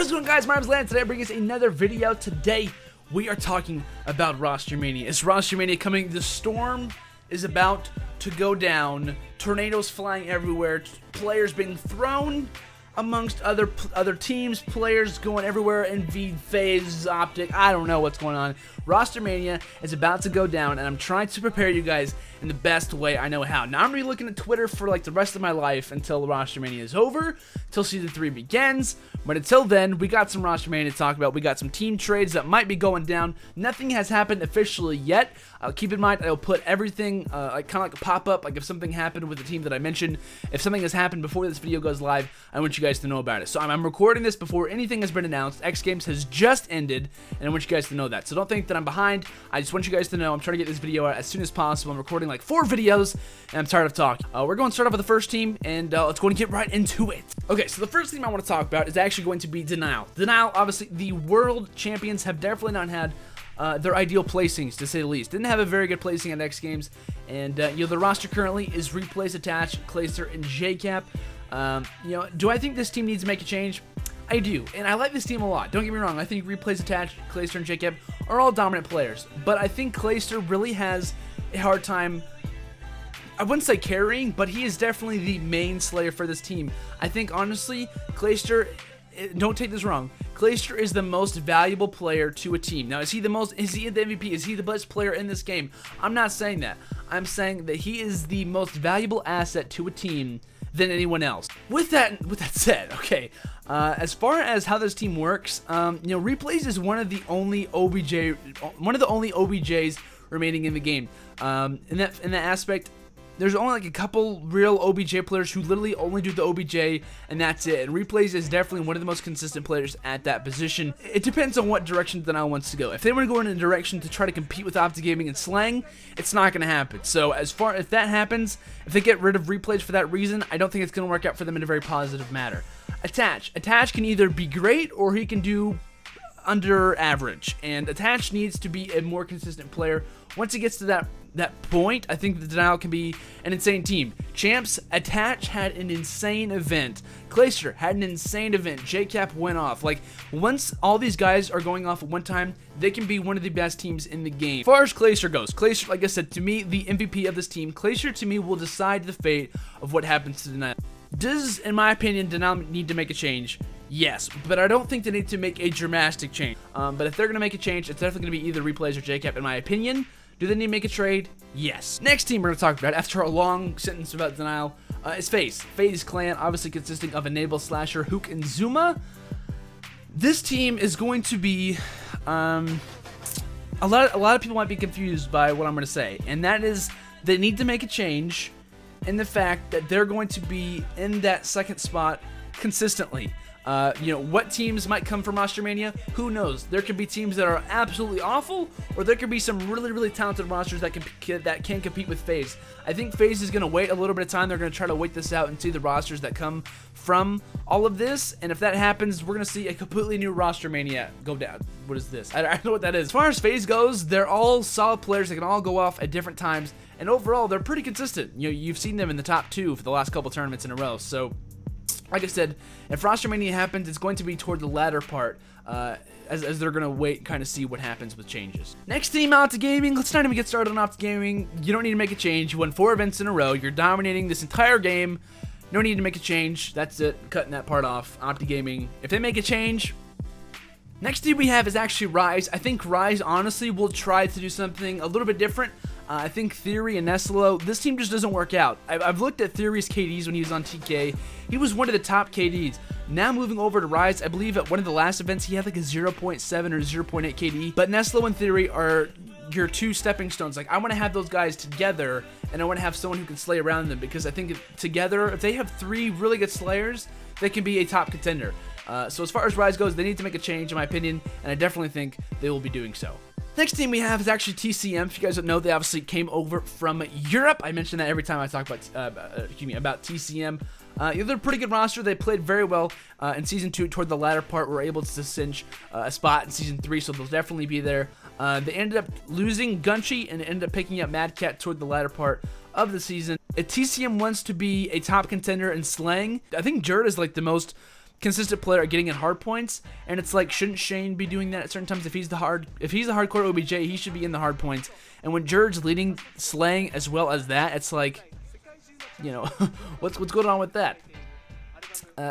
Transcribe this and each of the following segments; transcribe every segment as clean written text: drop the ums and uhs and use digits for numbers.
What is going on, guys? My name is Lance. Today I bring us another video. Today we are talking about Roster Mania. Is Roster Mania coming? The storm is about to go down. Tornadoes flying everywhere. Players being thrown amongst other teams. Players going everywhere. Envy, FaZe, Optic. I don't know what's going on. Roster Mania is about to go down, and I'm trying to prepare you guys in the best way I know how. Now, I'm going to be looking at Twitter for like the rest of my life until Roster Mania is over, until Season 3 begins. But until then, we got some Roster Mania to talk about. We got some team trades that might be going down. Nothing has happened officially yet. Keep in mind, I'll put everything like kind of like a pop-up, like if something happened with the team that I mentioned. If something has happened before this video goes live, I want you guys to know about it. So I'm recording this before anything has been announced. X Games has just ended, and I want you guys to know that. So don't think that I'm behind. I just want you guys to know I'm trying to get this video out as soon as possible. I'm recording like 4 videos, and I'm tired of talking. We're going to start off with the first team, and let's go and get right into it. Okay, so the first team I want to talk about is actually going to be Denial. Denial, obviously, the world champions have definitely not had their ideal placings, to say the least. Didn't have a very good placing at X Games, and you know, the roster currently is Replays, Attach, Clayster, and JCap. You know, do I think this team needs to make a change? I do, and I like this team a lot. Don't get me wrong. I think Replays, Attach, Clayster, and JCap are all dominant players, but I think Clayster really has a hard time. I wouldn't say carrying, but he is definitely the main slayer for this team. I think, honestly, Clayster, don't take this wrong, Clayster is the most valuable player to a team. Now, is he the MVP? Is he the best player in this game? I'm not saying that. I'm saying that he is the most valuable asset to a team than anyone else. With that said, okay, as far as how this team works, you know, Replays is one of the only OBJs remaining in the game. In that aspect, there's only like a couple real OBJ players who literally only do the OBJ, and that's it. And Replays is definitely one of the most consistent players at that position. It depends on what direction Denial wants to go. If they want to go in a direction to try to compete with Optic Gaming and Slang, it's not going to happen. So if that happens, if they get rid of Replays for that reason, I don't think it's going to work out for them in a very positive manner. Attach can either be great or he can do under average, and Attach needs to be a more consistent player. Once he gets to that point, I think the Denial can be an insane team. Champs, Attach had an insane event. Clayster had an insane event. JCap went off. Like, once all these guys are going off at one time, they can be one of the best teams in the game. As far as Clayster goes, Clayster, like I said, to me, the MVP of this team, Clayster to me will decide the fate of what happens to Denial. Does, in my opinion, Denial need to make a change? Yes, but I don't think they need to make a dramatic change. But if they're going to make a change, it's definitely going to be either Replays or JCap, in my opinion. Do they need to make a trade? Yes. Next team we're going to talk about, after a long sentence about Denial, is FaZe. FaZe clan, obviously consisting of Enable, Slasher, Hook, and Zuma. This team is going to be, a lot of people might be confused by what I'm going to say, and that is they need to make a change in the fact that they're going to be in that second spot consistently. You know, what teams might come from Roster Mania? Who knows? There could be teams that are absolutely awful, or there could be some really talented rosters that can compete with FaZe. I think FaZe is going to wait a little bit of time. They're going to try to wait this out and see the rosters that come from all of this, and if that happens, we're going to see a completely new Roster Mania go down. What is this? I don't know what that is. As far as FaZe goes, they're all solid players. They can all go off at different times, and overall, they're pretty consistent. You know, you've seen them in the top 2 for the last couple tournaments in a row, so like I said, if Roster Mania happens, it's going to be toward the latter part, as they're going to wait and kind of see what happens with changes. Next team, Optic Gaming. Let's not even get started on Optic Gaming. You don't need to make a change. You won 4 events in a row. You're dominating this entire game. No need to make a change. That's it. Cutting that part off. Optic Gaming, if they make a change. Next team we have is actually Rise. I think Rise, honestly, will try to do something a little bit different. I think Theory and Nestlo, this team just doesn't work out. I've looked at Theory's KDs when he was on TK. He was one of the top KDs. Now moving over to Rise, I believe at one of the last events he had like a 0.7 or 0.8 KD. But Nestlo and Theory are your 2 stepping stones. Like, I want to have those guys together, and I want to have someone who can slay around them, because I think together, if they have 3 really good slayers, they can be a top contender. So as far as Rise goes, they need to make a change, in my opinion, and I definitely think they will be doing so. Next team we have is actually TCM. If you guys don't know, they obviously came over from Europe. I mention that every time I talk about TCM. They're a pretty good roster. They played very well in Season 2 toward the latter part. Were able to cinch a spot in Season 3, so they'll definitely be there. They ended up losing Gunchi and ended up picking up Mad Cat toward the latter part of the season. If TCM wants to be a top contender in Slang, I think Jerd is like the most consistent player at getting in hard points, and it's like, shouldn't Shane be doing that at certain times? If he's the hardcore OBJ, he should be in the hard points. And when Jerd's leading slaying as well as that, it's like, you know, what's going on with that?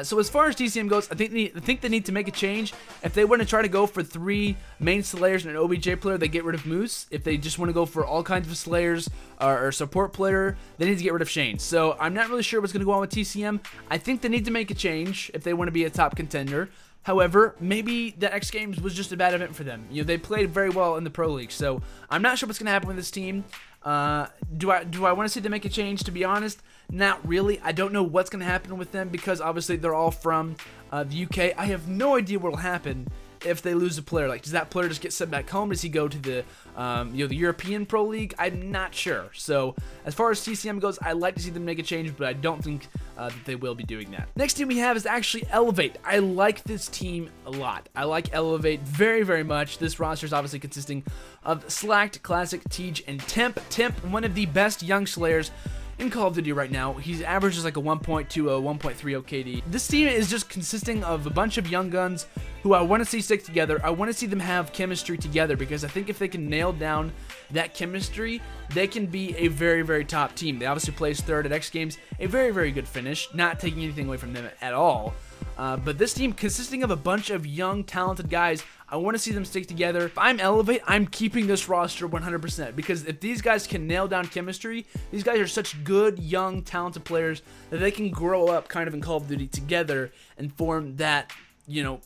So as far as TCM goes, I think they need to make a change. If they want to try to go for 3 main Slayers and an OBJ player, they get rid of Moose. If they just want to go for all kinds of Slayers or support player, they need to get rid of Shane. So I'm not really sure what's going to go on with TCM. I think they need to make a change if they want to be a top contender. However, maybe the X Games was just a bad event for them. You know, they played very well in the Pro League, so I'm not sure what's going to happen with this team. Do I want to see them make a change? To be honest, not really. I don't know what's going to happen with them because obviously they're all from the UK. I have no idea what will happen if they lose a player. Like, does that player just get sent back home? Does he go to the the European Pro League? I'm not sure. So as far as TCM goes, I'd like to see them make a change, but I don't think that they will be doing that. Next team we have is actually Elevate. I like this team a lot. I like Elevate very, very much. This roster is obviously consisting of Slacked, Classic, Tej, and Temp. Temp, one of the best young Slayers in Call of Duty right now. He's averages like a 1.20, 1.30 KD. This team is just consisting of a bunch of young guns who I want to see stick together. I want to see them have chemistry together because I think if they can nail down that chemistry, they can be a very, very top team. They obviously placed 3rd at X Games, a very, very good finish, not taking anything away from them at all. But this team consisting of a bunch of young, talented guys, I want to see them stick together. If I'm Elevate, I'm keeping this roster 100% because if these guys can nail down chemistry, these guys are such good, young, talented players that they can grow up kind of in Call of Duty together and form that, you know,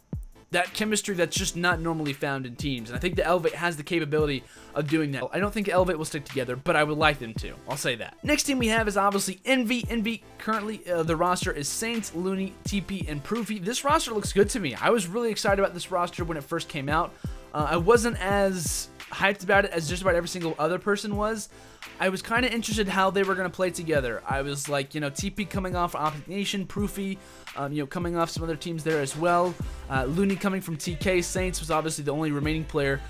that chemistry that's just not normally found in teams. And I think the Elevate has the capability of doing that. I don't think Elevate will stick together, but I would like them to. I'll say that. Next team we have is obviously Envy. Envy, currently the roster is Saints, Looney, TP, and Proofy. This roster looks good to me. I was really excited about this roster when it first came out. I wasn't as hyped about it as just about every single other person was. I was kind of interested how they were going to play together. I was like, you know, TP coming off Optic Nation, Proofy, you know, coming off some other teams there as well. Looney coming from TK. Saints was obviously the only remaining player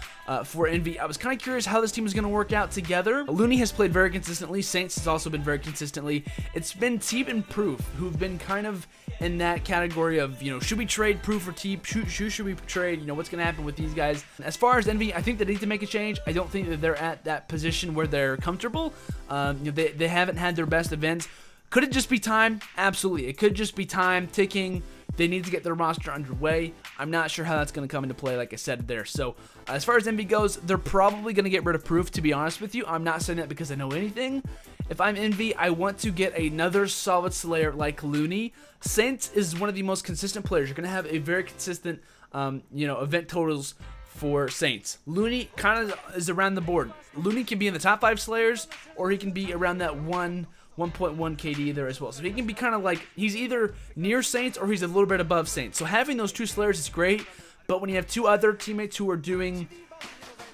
for Envy. I was kind of curious how this team was going to work out together. Looney has played very consistently. Saints has also been very consistently. It's been Teep and Proof who've been kind of in that category of, you know, should we trade Proof for Teep? Should we trade? You know, what's going to happen with these guys? As far as Envy, I think they need to make a change. I don't think that they're at that position where they're comfortable. You know, they haven't had their best events. Could it just be time? Absolutely. It could just be time ticking. They need to get their roster underway. I'm not sure how that's going to come into play, like I said there. So, as far as Envy goes, they're probably going to get rid of Proof, to be honest with you. I'm not saying that because I know anything. If I'm Envy, I want to get another solid Slayer like Looney. Saints is one of the most consistent players. You're going to have a very consistent, you know, event totals for Saints. Looney kind of is around the board. Looney can be in the top 5 Slayers, or he can be around that 1.1 KD there as well. So he can be kind of like, he's either near Saints or he's a little bit above Saints. So having those 2 Slayers is great, but when you have 2 other teammates who are doing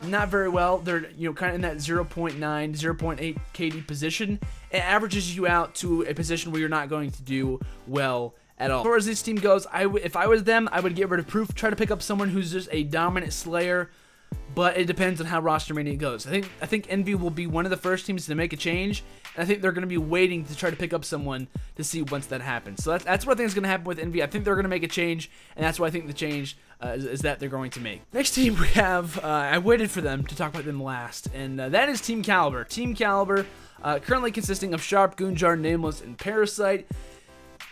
not very well, they're, you know, kind of in that 0.9, 0.8 KD position, it averages you out to a position where you're not going to do well at all. As far as this team goes, if I was them, I would get rid of Proof, try to pick up someone who's just a dominant Slayer, but it depends on how roster mania goes. I think Envy will be one of the first teams to make a change, and I think they're going to be waiting to try to pick up someone to see once that happens. So that's what I think is going to happen with Envy. I think they're going to make a change, and that's what I think the change is that they're going to make. Next team we have, I waited for them to talk about them last, and that is Team Caliber. Team Caliber, currently consisting of Sharp, Goonjar, Nameless, and Parasite.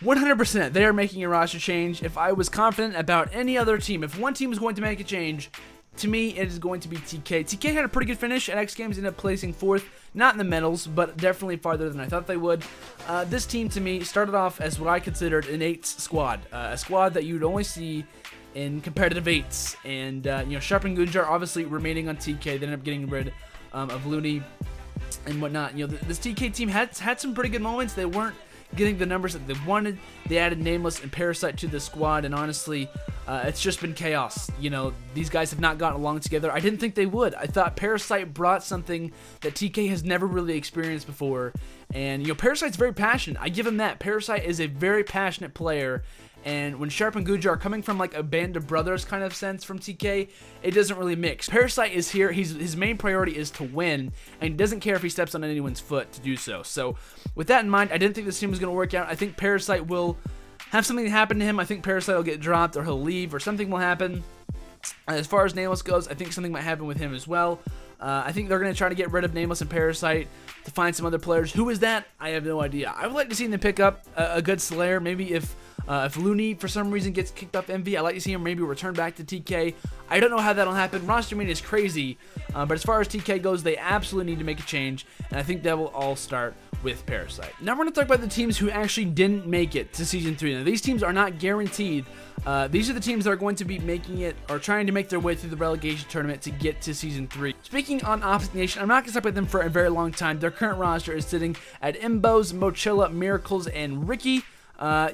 100%, they are making a roster change. If I was confident about any other team, if one team was going to make a change, to me, it is going to be TK. TK had a pretty good finish at X Games, ended up placing 4th, not in the medals, but definitely farther than I thought they would. This team, to me, started off as what I considered an 8s squad, a squad that you would only see in competitive 8s. And, you know, Sharp and Goonjar obviously remaining on TK. They ended up getting rid of Looney and whatnot. You know, this TK team had some pretty good moments. They weren't getting the numbers that they wanted. They added Nameless and Parasite to the squad, and honestly, it's just been chaos. You know, these guys have not gotten along together. I didn't think they would. I thought Parasite brought something that TK has never really experienced before, and, you know, Parasite's very passionate. I give him that. Parasite is a very passionate player, and when Sharp and Gujar are coming from like a band of brothers kind of sense from TK, it doesn't really mix. Parasite is here. His main priority is to win, and he doesn't care if he steps on anyone's foot to do so. So with that in mind, I didn't think this team was going to work out. I think Parasite will have something happen to him. I think Parasite will get dropped, or he'll leave, or something will happen. As far as Nameless goes, I think something might happen with him as well. I think they're going to try to get rid of Nameless and Parasite to find some other players. Who is that? I have no idea. I would like to see them pick up a good Slayer. Maybe if Looney for some reason gets kicked off Envy, I'd like to see him maybe return back to TK. I don't know how that'll happen. Roster mania is crazy, but as far as TK goes, they absolutely need to make a change, and I think that will all start with Parasite. Now we're going to talk about the teams who actually didn't make it to Season 3. Now these teams are not guaranteed. These are the teams that are going to be making it, or trying to make their way through the relegation tournament to get to Season 3. Speaking on Opposite Nation, I'm not going to talk about them for a very long time. Their current roster is sitting at Imbos, Mochilla, Miracles, and Ricky.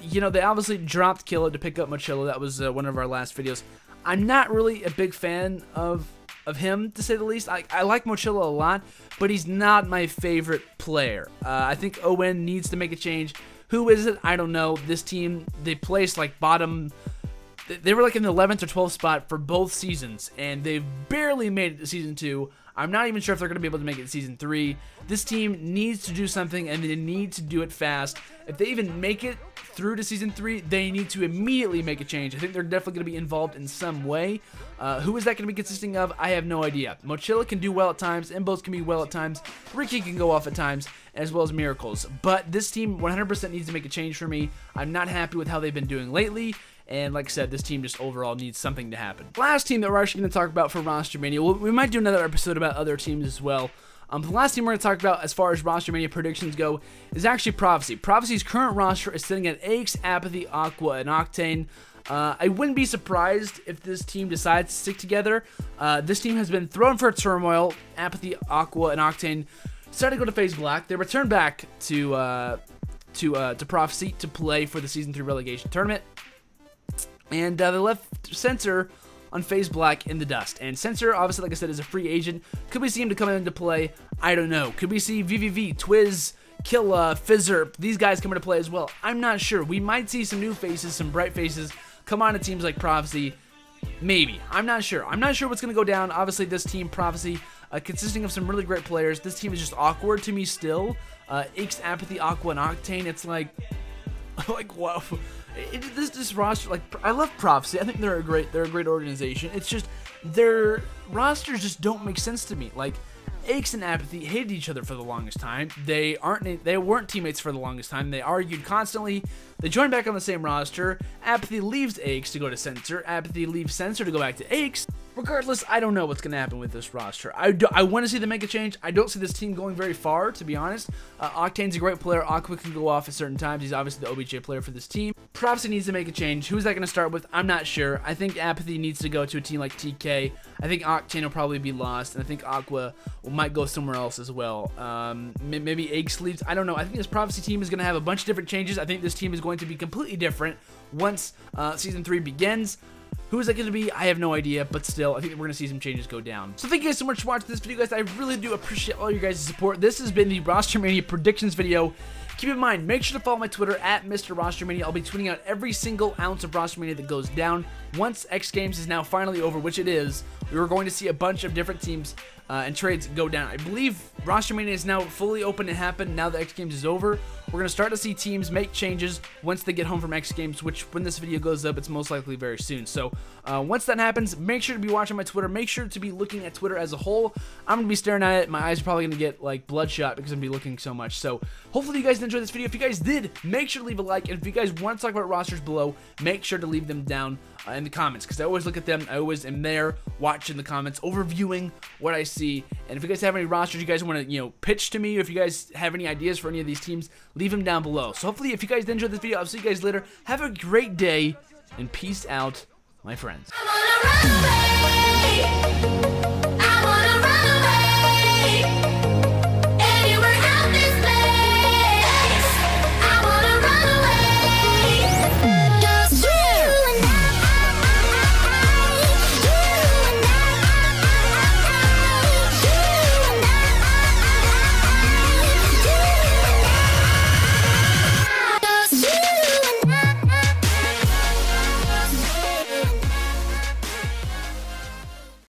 You know, they obviously dropped Killa to pick up Mochilla. That was one of our last videos. I'm not really a big fan of him, to say the least. I like Mochilla a lot, but he's not my favorite player. I think Owen needs to make a change. Who is it? I don't know. This team, they placed like bottom. They were like in the 11th or 12th spot for both seasons, and they've barely made it to Season 2. I'm not even sure if they're going to be able to make it to Season 3. This team needs to do something, and they need to do it fast. If they even make it through to Season 3, they need to immediately make a change. I think they're definitely going to be involved in some way. Who is that going to be consisting of? I have no idea. Mochilla can do well at times. Imbos can be well at times. Ricky can go off at times, as well as Miracles. But this team 100% needs to make a change for me. I'm not happy with how they've been doing lately. And like I said, this team just overall needs something to happen. Last team that we're actually going to talk about for Roster Mania, we might do another episode about other teams as well. The last team we're going to talk about as far as Roster Mania predictions go is actually Prophecy. Prophecy's current roster is sitting at Aches, Apathy, Aqua, and Octane. I wouldn't be surprised if this team decides to stick together. This team has been thrown for turmoil. Apathy, Aqua, and Octane decided to go to FaZe Black. They returned back to Prophecy to play for the Season 3 relegation tournament. And they left Censor on FaZe Black in the dust. And Censor, obviously, like I said, is a free agent. Could we see him to come into play? I don't know. Could we see VVV, Twiz, Killa, Fizzer, these guys come into play as well? I'm not sure. We might see some new faces, some bright faces come on to teams like Prophecy. Maybe. I'm not sure. I'm not sure what's going to go down. Obviously, this team, Prophecy, consisting of some really great players. This team is just awkward to me still. Aches, Apathy, Aqua, and Octane. It's like wow. This roster, like, I love Prophecy. I think they're a great organization. It's just their rosters just don't make sense to me. Like, Aches and Apathy hated each other for the longest time. They weren't teammates for the longest time. They argued constantly. They joined back on the same roster. Apathy leaves Aches to go to Censor. Apathy leaves Censor to go back to Aches. Regardless, I don't know what's going to happen with this roster. I want to see them make a change. I don't see this team going very far, to be honest. Octane's a great player. Aqua can go off at certain times. He's obviously the OBJ player for this team. Prophecy needs to make a change. Who's that going to start with? I'm not sure. I think Apathy needs to go to a team like TK. I think Octane will probably be lost, and I think Aqua might go somewhere else as well. Maybe Egg leaves. I don't know. I think this Prophecy team is going to have a bunch of different changes. I think this team is going to be completely different once Season 3 begins. Who is that going to be? I have no idea, but still, I think we're going to see some changes go down. So thank you guys so much for watching this video, guys. I really do appreciate all your guys' support. This has been the Roster Mania predictions video. Keep in mind, make sure to follow my Twitter at Mr. Roster Mania. I'll be tweeting out every single ounce of Roster Mania that goes down. Once X Games is now finally over, which it is, we were going to see a bunch of different teams and trades go down. I believe Roster Mania is now fully open to happen now that X Games is over. We're going to start to see teams make changes once they get home from X Games, which when this video goes up, it's most likely very soon. So once that happens, make sure to be watching my Twitter. Make sure to be looking at Twitter as a whole. I'm going to be staring at it. My eyes are probably going to get like bloodshot because I'm going to be looking so much. So hopefully you guys enjoyed this video. If you guys did, make sure to leave a like. And if you guys want to talk about rosters below, make sure to leave them down in the comments, because I always look at them. I always am there watching the comments, overviewing what I see. And if you guys have any rosters you guys want to, pitch to me, or if you guys have any ideas for any of these teams, leave them down below. So hopefully if you guys did enjoy this video, I'll see you guys later. Have a great day, and peace out, my friends.